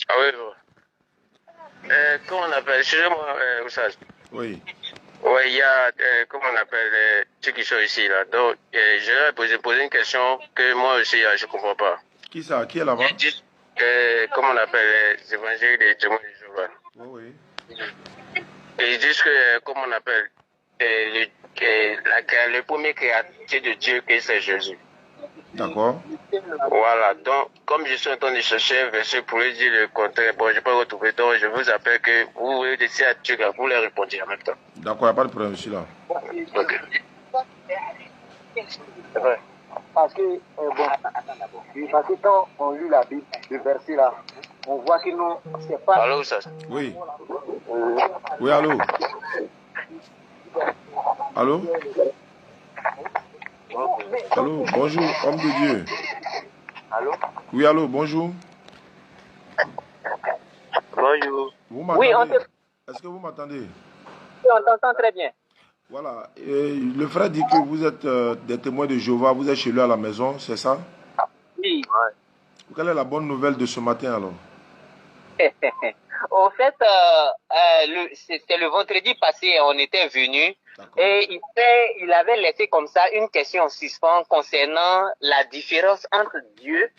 Ah oui, bon. Comment on appelle? Excusez-moi, Oussage. Oui. Oui, il y a, comment on appelle, ceux qui sont ici, là. Donc, je leur ai posé une question que moi aussi, je ne comprends pas. Qui ça? Qui est là-bas? Ils disent, comment on appelle, les évangiles des témoins de Jéhovah. Oui, oui. Et ils disent que, comment on appelle, le premier créateur de Dieu, que c'est Jésus. D'accord. Voilà, donc, comme je suis en train de chercher un verset pour lui dire le contraire, bon, je n'ai pas retrouvé, donc je vous appelle que vous voulez laisser à Dieu, vous les répondez en même temps. D'accord, il n'y a pas de problème, je suis là. Ok. Parce que, parce que quand on lit la Bible, le verset là, on voit que non, c'est pas. Allô, ça? Oui. Oui, allô? Allô? Allô, bonjour, homme de Dieu. Allô? Oui, allô, bonjour. Bonjour. Vous m'entendez? Est-ce que vous m'entendez? On t'entend très bien. Voilà. Et le frère dit que vous êtes des témoins de Jéhovah, vous êtes chez lui à la maison, c'est ça? Oui. Quelle est la bonne nouvelle de ce matin alors? Au fait, c'est le vendredi passé, on était venu et il avait laissé comme ça une question en suspens concernant la différence entre Dieu,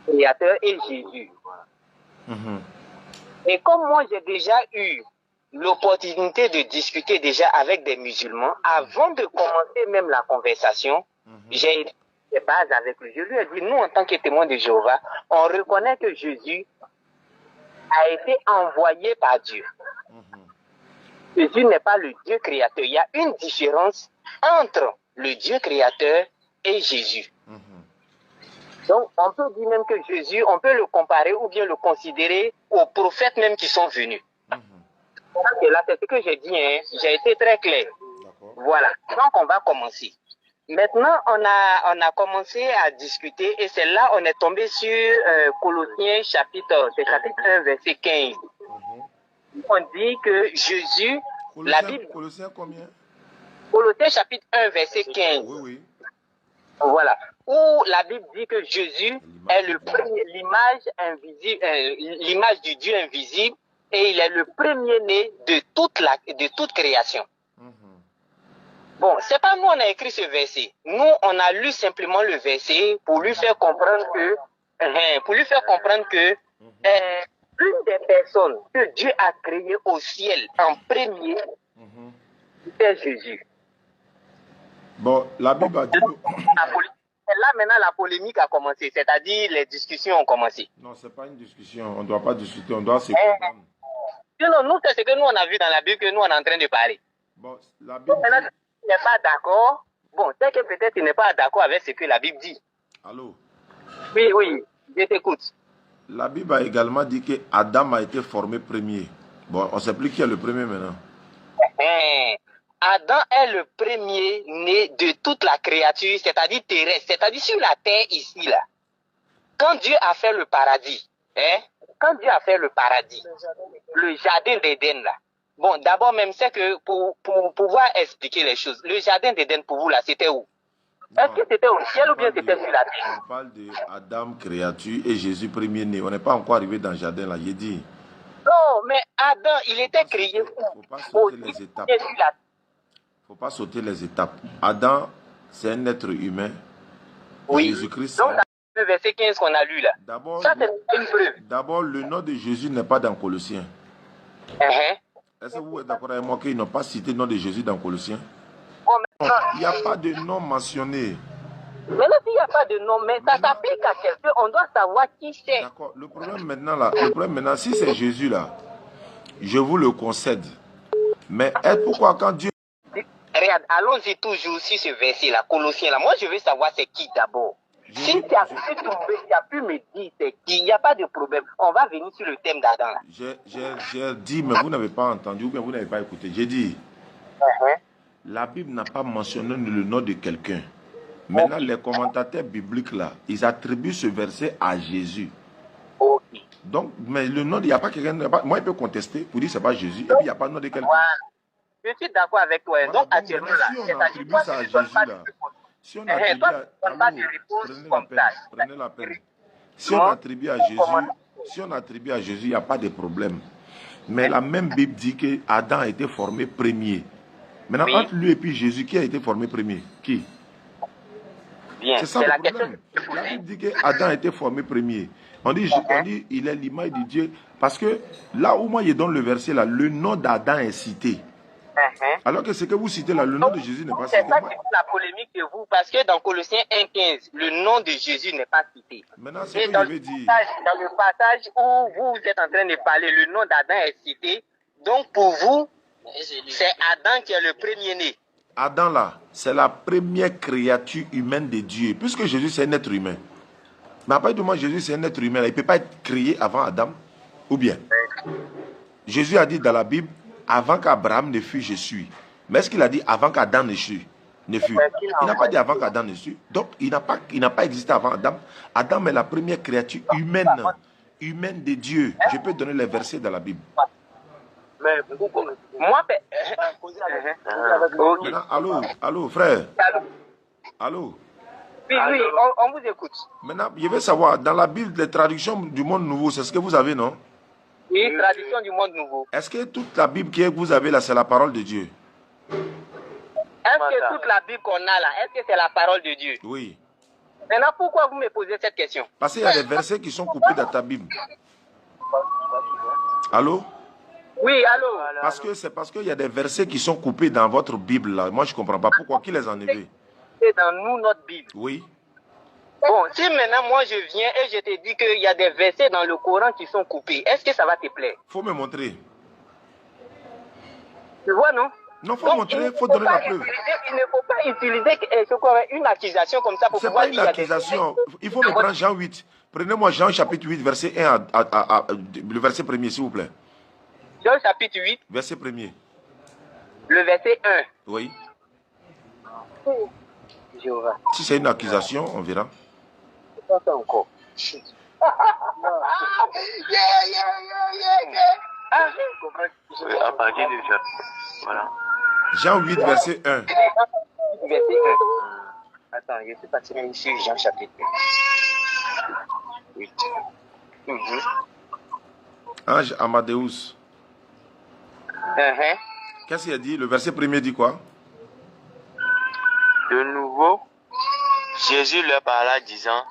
créateur, et Jésus. Et comme moi, j'ai déjà eu l'opportunité de discuter déjà avec des musulmans, avant de commencer même la conversation, j'ai été de base avec lui. Je lui ai dit, nous, en tant que témoins de Jéhovah, on reconnaît que Jésus a été envoyé par Dieu. Jésus n'est pas le Dieu créateur. Il y a une différence entre le Dieu créateur et Jésus. Donc, on peut dire même que Jésus, on peut le comparer ou bien le considérer aux prophètes même qui sont venus. Et là, c'est ce que j'ai dit, hein. J'ai été très clair. Voilà. Donc, on va commencer. Maintenant, on a commencé à discuter et c'est là on est tombé sur Colossiens chapitre 1, verset 15. On dit que Jésus, la Bible... Colossiens combien? Colossiens chapitre 1, verset 15. Oui, oui. Voilà. Où la Bible dit que Jésus est le premier, l'image invisible, l'image du Dieu invisible, et il est le premier-né de toute création. Bon, c'est pas nous on a écrit ce verset. Nous on a lu simplement le verset pour lui faire comprendre que une des personnes que Dieu a créées au ciel en premier, c'est Jésus. Bon, la Bible a dit... Et là, maintenant, la polémique a commencé, c'est-à-dire les discussions ont commencé. Non, ce n'est pas une discussion. On ne doit pas discuter, on doit se comprendre. Non, nous, c'est ce que nous, on a vu dans la Bible que nous, on est en train de parler. Bon, la Bible dit... Maintenant, s'il n'est pas d'accord, bon, c'est que peut-être il n'est pas d'accord avec ce que la Bible dit. Allô? Oui, oui, je t'écoute. La Bible a également dit que Adam a été formé premier. Bon, on ne sait plus qui est le premier maintenant. Adam est le premier né de toute la créature, c'est-à-dire terrestre, c'est-à-dire sur la terre ici, là. Quand Dieu a fait le paradis, quand Dieu a fait le paradis, le jardin d'Éden, là. Bon, d'abord même, c'est que pour pouvoir expliquer les choses, le jardin d'Éden pour vous, là, c'était où? Est-ce que c'était au ciel ou bien c'était sur la terre? On parle de Adam, créature, et Jésus, premier né. On n'est pas encore arrivé dans le jardin, là, j'ai dit. Non, mais Adam, il était créé où? Il ne faut pas sauter les étapes. Il ne faut pas sauter les étapes. Adam, c'est un être humain. Oui. Jésus-Christ. Donc, le verset 15 qu'on a lu là. D'abord, le nom de Jésus n'est pas dans Colossiens. Est-ce que vous êtes d'accord avec moi qu'ils n'ont pas cité le nom de Jésus dans Colossiens? Il n'y a pas de nom mentionné. Mais là, s'il n'y a pas de nom, mais ça s'applique à quelqu'un, on doit savoir qui c'est. D'accord. Le problème maintenant, si c'est Jésus là, je vous le concède. Mais pourquoi quand Dieu... Regarde, allons-y toujours sur ce verset-là, Colossiens là. Moi, je veux savoir c'est qui d'abord. Si tu as pu me dire c'est qui, il n'y a pas de problème. On va venir sur le thème d'Adam là. J'ai dit, mais vous n'avez pas entendu ou bien vous n'avez pas écouté. J'ai dit, la Bible n'a pas mentionné le nom de quelqu'un. Maintenant, les commentateurs bibliques là, ils attribuent ce verset à Jésus. Donc, mais le nom, il n'y a pas quelqu'un. Moi, il peut contester pour dire que ce n'est pas Jésus. Et puis, il n'y a pas le nom de quelqu'un. Je suis d'accord avec toi. Voilà, donc, actuellement, là, si on attribue ça à Jésus, là, si on attribue prenez la peine. Si on attribue à Jésus, il n'y a pas de problème. Mais la même Bible dit que Adam a été formé premier. Maintenant, Oui. entre lui et puis Jésus, qui a été formé premier? Qui? Bien, C'est ça c'est le la problème. question. La Bible dit que Adam a été formé premier. On dit il est l'image de Dieu. Parce que là où moi je donne le verset là, le nom d'Adam est cité. Alors que ce que vous citez là, le nom de Jésus n'est pas cité. C'est ça qui fait la polémique de vous, parce que dans Colossiens 1,15, le nom de Jésus n'est pas cité. Maintenant, ce Et que dans je vais dire. Dans le passage où vous êtes en train de parler, le nom d'Adam est cité. Donc pour vous, c'est Adam qui est le premier-né. Adam là, c'est la première créature humaine de Dieu. Puisque Jésus c'est un être humain. Mais après tout, moi, Jésus c'est un être humain. Là. Il ne peut pas être créé avant Adam. Ou bien. Jésus a dit dans la Bible, avant qu'Abraham ne fût, je suis. Mais est-ce qu'il a dit avant qu'Adam ne fût? Il n'a pas dit avant qu'Adam ne fût. Donc, il n'a pas existé avant Adam. Adam est la première créature humaine de Dieu. Je peux donner les versets dans la Bible. Mais moi, Maintenant, allô, frère. Allô. Oui, on vous écoute. Maintenant, je veux savoir, dans la Bible, les traductions du monde nouveau, c'est ce que vous avez, non? Oui, traduction du monde nouveau. Est-ce que toute la Bible que vous avez là, c'est la parole de Dieu? Est-ce que toute la Bible qu'on a là, est-ce que c'est la parole de Dieu? Oui. Maintenant, pourquoi vous me posez cette question? Parce qu'il y a des versets qui sont coupés dans ta Bible. Allô? Oui, allô? C'est parce qu'il y a des versets qui sont coupés dans votre Bible là. Moi, je ne comprends pas pourquoi. Qui les a enlevés? C'est dans nous, notre Bible. Oui. Bon, si maintenant moi je viens et je te dis qu'il y a des versets dans le Coran qui sont coupés, est-ce que ça va te plaire? Faut me montrer. Tu vois, non? Non, faut montrer, faut donner la preuve. Il ne faut pas utiliser une accusation comme ça pour pouvoir dire... C'est pas une accusation. Il faut me prendre Jean 8. Prenez-moi Jean chapitre 8, verset 1 le verset premier, s'il vous plaît. Jean chapitre 8. Verset premier. Le verset 1. Oui. Jéhovah. Si c'est une accusation, on verra. Pas encore. À partir de ça. Voilà. Jean 8, verset 1. Verset 1. Attends, je suis parti même ici, Jean chapitre 8. Ange Amadeus. Qu'est-ce qu'il a dit? Le verset premier dit quoi? De nouveau, Jésus leur parla disant,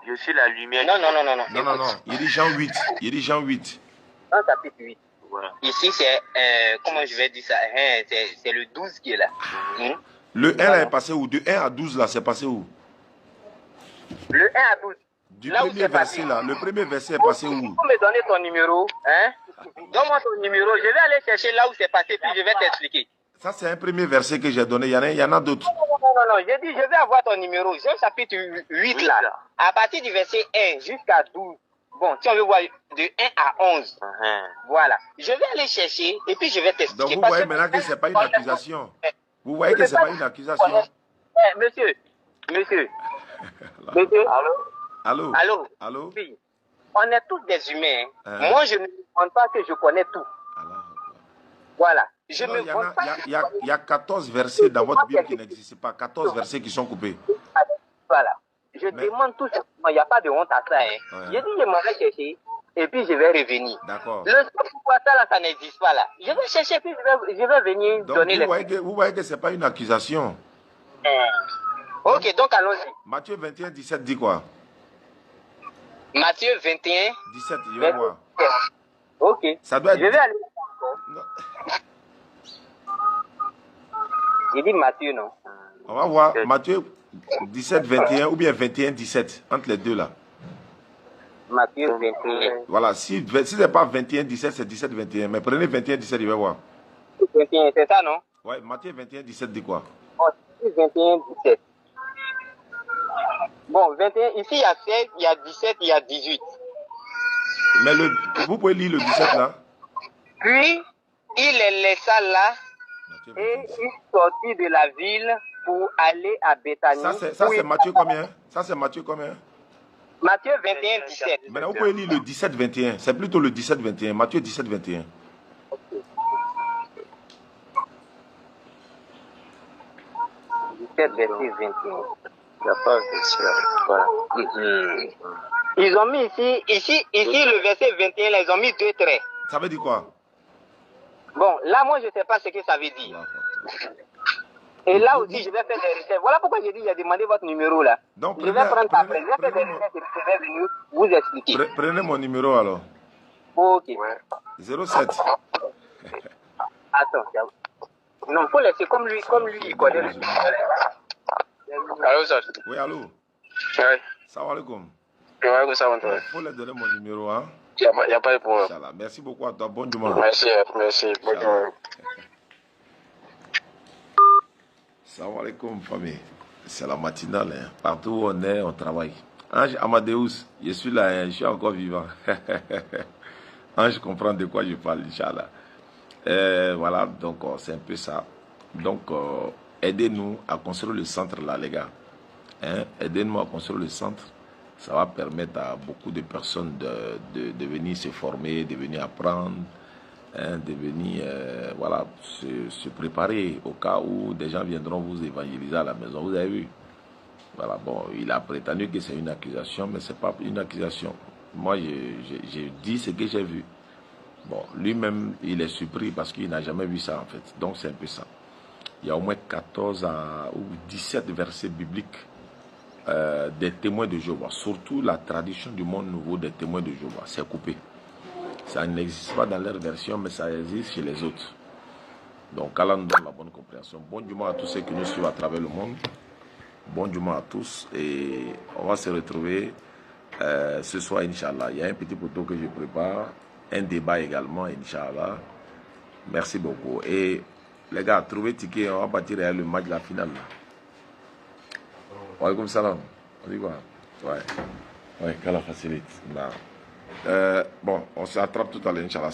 je suis la lumière. Non. Non. Il dit Jean 8. Jean chapitre 8. Voilà. Ici, c'est, comment je vais dire ça? C'est le 12 qui est là. Le 1 là est passé où? De 1 à 12 là, c'est passé où? Le 1 à 12. Du là premier verset là, le premier verset est passé où? Tu peux me donner ton numéro, hein? Donne-moi ton numéro, je vais aller chercher là où c'est passé, puis je vais t'expliquer. Ça, c'est un premier verset que j'ai donné. Il y en a d'autres. Non. J'ai dit, je vais avoir ton numéro. Jean chapitre 8 là. À partir du verset 1 jusqu'à 12. Bon, si on veut voir de 1 à 11. Voilà. Je vais aller chercher et puis je vais t'expliquer. Donc vous voyez maintenant que ce n'est pas une accusation. Vous voyez que ce n'est pas une accusation. Monsieur. Allô? Oui. On est tous des humains. Moi, je ne me demande pas que je connais tout. Voilà. Il y a 14 versets dans votre Bible qui n'existent pas. 14 versets qui sont coupés. Voilà. Je demande tout simplement. Il n'y a pas de honte à ça. J'ai dit, je m'en vais chercher et puis je vais revenir. D'accord. Le pourquoi ça, là, ça n'existe pas là. Je vais chercher puis je vais venir donc, donner vous voyez que ce n'est pas une accusation. Ok, donc allons-y. Matthieu 21, 17 dit quoi? Matthieu 21. 17, je vais voir. Ok. Ça doit être... Je vais aller. Non. J'ai dit Matthieu, non? On va voir Matthieu 17, 21 ou bien 21, 17. Entre les deux là. Matthieu 21. Voilà, si ce n'est pas 21, 17, c'est 17, 21. Mais prenez 21, 17, je vais voir. 21, c'est ça, non? Ouais, Matthieu 21, 17 dit quoi? Oh, 21, 17. Bon, 21, ici il y a 16, il y a 17, il y a 18. Mais vous pouvez lire le 17 là? Puis, il les laissa là et il sortit de la ville pour aller à Béthanie. Ça c'est Matthieu combien? Ça c'est Matthieu combien? Matthieu 21, 17. Maintenant, vous pouvez lire le 17, 21. C'est plutôt le 17, 21. Matthieu 17, 21. Verset 21. La page de cela. Voilà. Ils ont mis ici le verset 21, là, ils ont mis 2 traits. Ça veut dire quoi? Bon, là, moi, je ne sais pas ce que ça veut dire. Et là aussi, je vais faire des recherches. Voilà pourquoi j'ai dit, j'ai demandé votre numéro là. Donc, je vais prendre ta presse, je vais faire des recherches et je vais venir vous expliquer. Prenez mon numéro alors. Ok. 07. Attends, non, il faut laisser comme lui, il connaît le numéro. Allô, ça? Oui, allô? Oui. Salam alaikum. Il faut leur donner mon numéro, hein? Il n'y a pas de problème. Inch'Allah. Merci beaucoup à toi. Bon dimanche. Merci. Bon dimanche. Salam alaikum, famille. C'est la matinale. Hein. Partout où on est, on travaille. Ange Amadeus, je suis là, hein, je suis encore vivant. Ange comprend de quoi je parle, Inch'Allah. Voilà, donc c'est un peu ça. Donc, aidez-nous à construire le centre là, les gars. Hein? Aidez-nous à construire le centre. Ça va permettre à beaucoup de personnes de venir se former, de venir apprendre, hein, de venir voilà, se préparer au cas où des gens viendront vous évangéliser à la maison. Vous avez vu? Voilà, bon, il a prétendu que c'est une accusation, mais ce n'est pas une accusation. Moi, j'ai dit ce que j'ai vu. Bon, lui-même, il est surpris parce qu'il n'a jamais vu ça, en fait. Donc, c'est un peu ça. Il y a au moins 14 ou 17 versets bibliques des témoins de Jéhovah. Surtout la tradition du monde nouveau des témoins de Jéhovah. C'est coupé. Ça n'existe pas dans leur version, mais ça existe chez les autres. Donc, Allah nous donne la bonne compréhension. Bon dimanche à tous ceux qui nous suivent à travers le monde. Bon dimanche à tous. Et on va se retrouver ce soir, Inch'Allah. Il y a un petit poteau que je prépare. Un débat également, Inch'Allah. Merci beaucoup. Et les gars, trouvez ticket. On va partir le match de la finale. Wa alaikum salam. On dit quoi? Ouais. Ouais, qu'Allah facilite. Bon, on se rattrape tout à l'heure, Inch'Allah.